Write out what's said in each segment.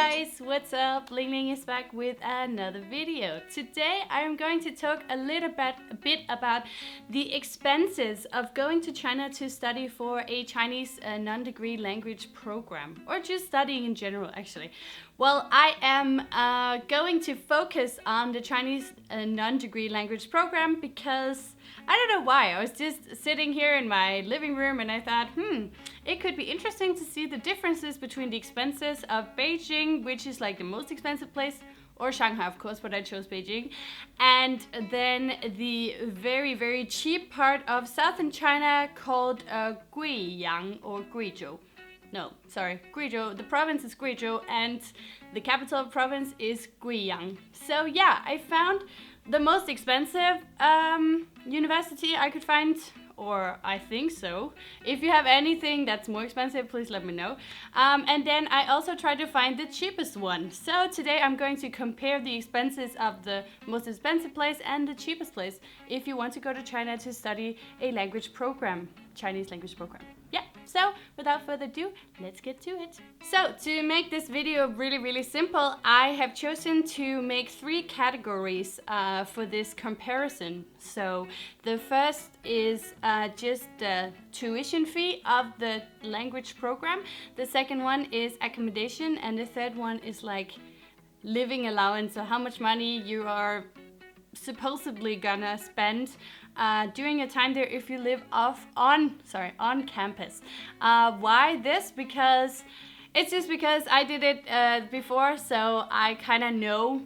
guys, what's up? Lingling is back with another video. Today I am going to talk a bit about the expenses of going to China to study for a Chinese non-degree language program, or just studying in general actually. Well, I am going to focus on the Chinese non-degree language program because I don't know why. I was just sitting here in my living room and I thought, it could be interesting to see the differences between the expenses of Beijing, which is like the most expensive place, or Shanghai, of course, but I chose Beijing, and then the very, very cheap part of southern China called Guiyang or Guizhou. No, sorry, Guizhou. The province is Guizhou and the capital of the province is Guiyang. So yeah, I found the most expensive university I could find, or I think so. If you have anything that's more expensive, please let me know. And then I also tried to find the cheapest one. So today I'm going to compare the expenses of the most expensive place and the cheapest place if you want to go to China to study a language program, Chinese language program. Yeah, so without further ado, let's get to it. So to make this video really, really simple, I have chosen to make 3 categories for this comparison. So the first is just the tuition fee of the language program. The second one is accommodation, and the third one is like living allowance, so how much money you are supposedly gonna spend during your time there if you live on campus. Why this? Because I did it before, so I kind of know,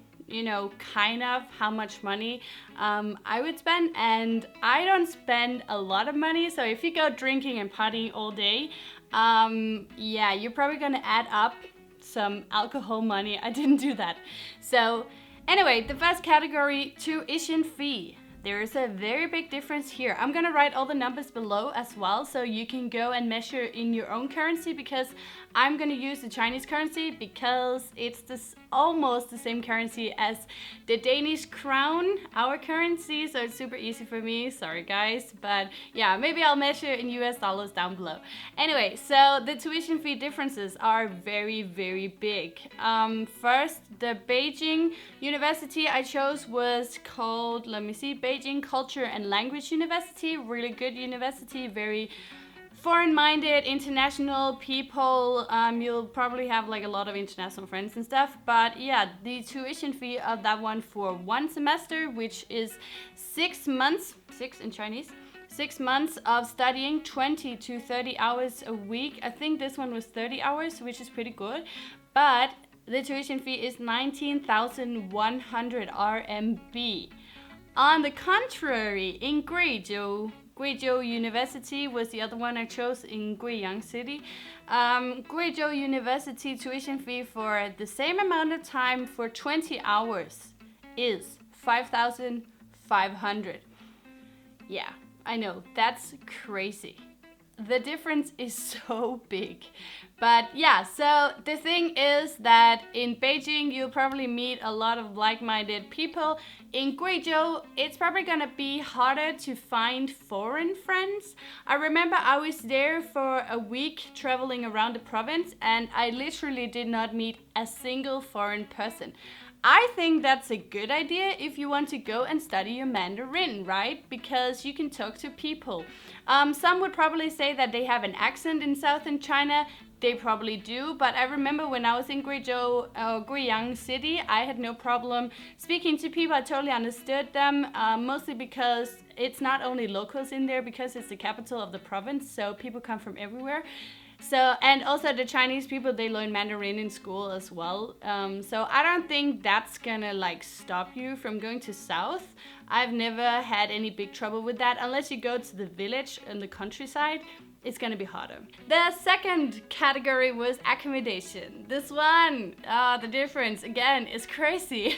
kind of how much money I would spend, and I don't spend a lot of money. So if you go drinking and partying all day, yeah, you're probably gonna add up some alcohol money. I didn't do that. So anyway, the first category, tuition fee. There is a very big difference here. I'm gonna write all the numbers below as well, so you can go and measure in your own currency, because I'm gonna use the Chinese currency because it's almost the same currency as the Danish crown, our currency, so it's super easy for me. Sorry guys, but yeah, maybe I'll measure in US dollars down below. Anyway, so the tuition fee differences are very, very big. First, the Beijing University I chose was called, let me see, Beijing Culture and Language University. Really good university, very foreign-minded, international people. You'll probably have like a lot of international friends and stuff. But yeah, the tuition fee of that one for 1 semester, which is 6 months, 6 in Chinese, 6 months of studying, 20 to 30 hours a week. I think this one was 30 hours, which is pretty good. But the tuition fee is 19,100 RMB. On the contrary, in Guizhou University was the other one I chose, in Guiyang City. Guizhou University tuition fee for the same amount of time for 20 hours is 5,500. Yeah, I know, that's crazy. The difference is so big. But yeah, so the thing is that in Beijing, you'll probably meet a lot of like-minded people. In Guizhou, it's probably gonna be harder to find foreign friends. I remember I was there for a week traveling around the province, and I literally did not meet a single foreign person. I think that's a good idea if you want to go and study your Mandarin, right? Because you can talk to people. Some would probably say that they have an accent in southern China. They probably do, but I remember when I was in Guizhou, Guiyang City, I had no problem speaking to people. I totally understood them, mostly because it's not only locals in there, because it's the capital of the province, so people come from everywhere. So, and also the Chinese people, they learn Mandarin in school as well. So I don't think that's gonna like stop you from going to South. I've never had any big trouble with that, unless you go to the village in the countryside. It's gonna be harder. The second category was accommodation. This one, the difference again is crazy.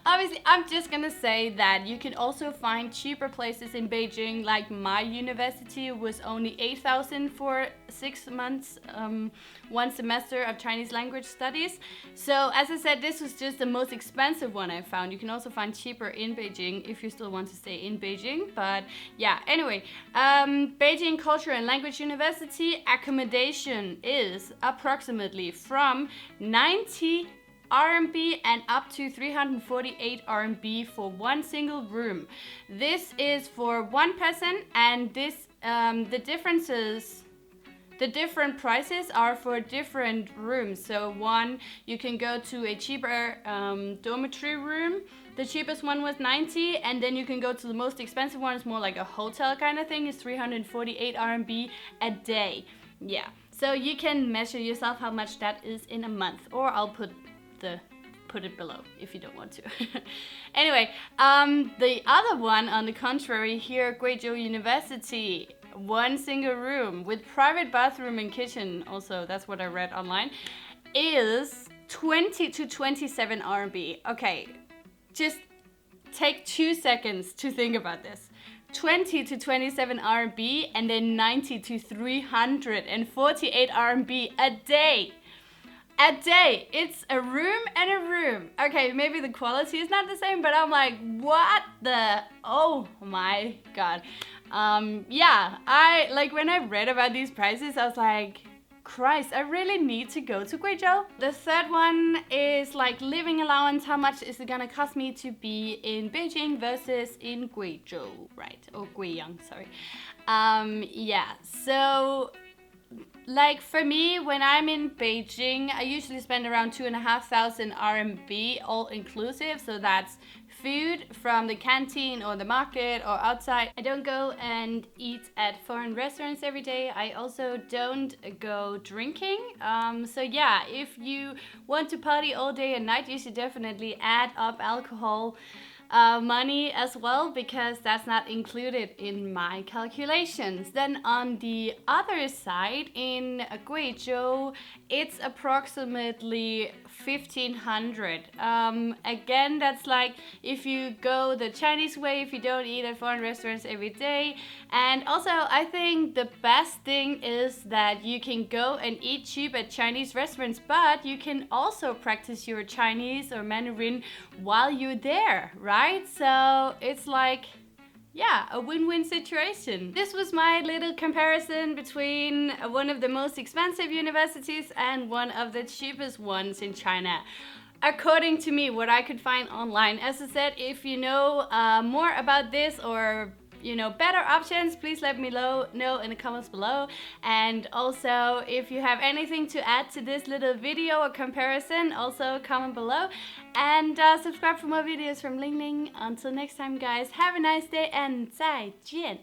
Obviously, I'm just gonna say that you can also find cheaper places in Beijing. Like my university was only 8,000 for 6 months, 1 semester of Chinese language studies. So as I said, this was just the most expensive one I found. You can also find cheaper in Beijing if you still want to stay in Beijing. But yeah, anyway, Beijing Culture and Language Language University, accommodation is approximately from 90 RMB and up to 348 RMB for one single room. This is for one person, and this the different prices are for different rooms. So one, you can go to a cheaper dormitory room. The cheapest one was 90, and then you can go to the most expensive one. It's more like a hotel kind of thing. It's 348 RMB a day. Yeah, so you can measure yourself how much that is in a month, or I'll put it below if you don't want to. Anyway, the other one, on the contrary, here, Guizhou University, one single room with private bathroom and kitchen, also that's what I read online, is 20 to 27 RMB. Okay, just take 2 seconds to think about this. 20 to 27 RMB and then 90 to 348 RMB a day. A day. It's a room and a room. Okay, maybe the quality is not the same, but I'm like, what the? Oh my god. Yeah, I like when I read about these prices, I was like, Christ, I really need to go to Guizhou. The third one is like living allowance. How much is it gonna cost me to be in Beijing versus in Guizhou, right? Or Guiyang, sorry. Yeah, so like for me, when I'm in Beijing, I usually spend around 2,500 RMB all inclusive. So that's food from the canteen or the market or outside. I don't go and eat at foreign restaurants every day. I also don't go drinking. So yeah, if you want to party all day and night, you should definitely add up alcohol money as well, because that's not included in my calculations. Then on the other side, in Guizhou, it's approximately 1,500. Again, that's like if you go the Chinese way, if you don't eat at foreign restaurants every day. And also, I think the best thing is that you can go and eat cheap at Chinese restaurants, but you can also practice your Chinese or Mandarin while you're there, right? So it's like, yeah, a win-win situation. This was my little comparison between one of the most expensive universities and one of the cheapest ones in China. According to me, what I could find online. As I said, if you know more about this, or better options, please let me know in the comments below. And also, if you have anything to add to this little video or comparison, also comment below. And subscribe for more videos from Lingling. Until next time, guys, have a nice day and 再见.